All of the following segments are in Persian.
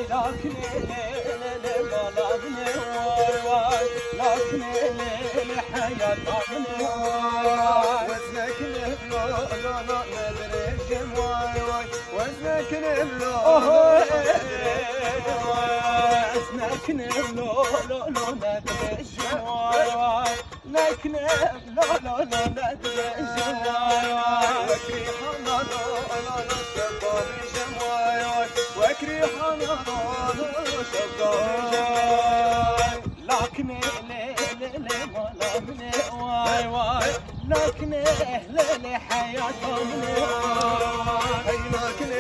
لكن بلغني واي لكن الحياة طغني واي وزنك نبلو لا ندري جم واي وزنك نبلو وزنك نبلو لا ندري جم واي لكن لا ندري جم واي وكريحنا لا شباب جم واي وكريحنا لا شباب جم لكن ولا من واي لكن حياة من هاي لكن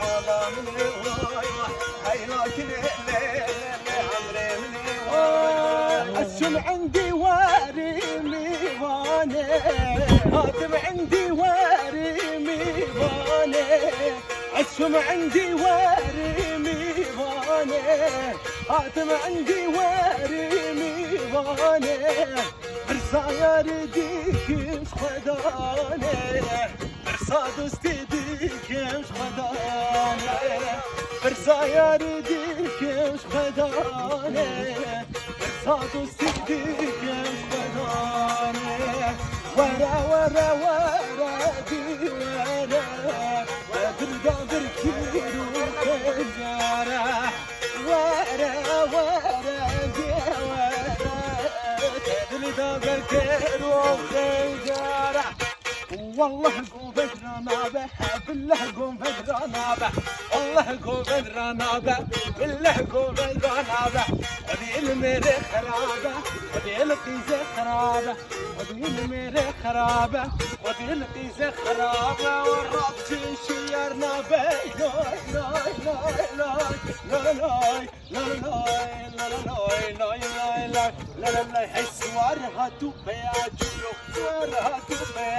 ولا من واي هاي لكن عمري من واي السم عندي وارمي وانا هاتم عندي وارمي وانا السم عندي وارمي وانا هاتم عندي وارمي وانا برصايا رديك مش خداني برصاد استديك مش خداني برصايا رديك مش خداني برصاد استديك مش خداني ورا دي ورا بالقدر كيلو كجارة ورا دي بالقدر كيلو كجارة والله قوم بدرنا به بالله قوم بدرنا به والله قوم بدرنا به بالله قوم بدرنا به هذه المريخ خرابه هذه القيزه خرابه هذه المريخ خرابه وهذه القيزه خرابه والرب شيرنا به لا لا لا لا لا لا لا لا لا لا لا حس ورها تبيع جيوخ ورها تبيع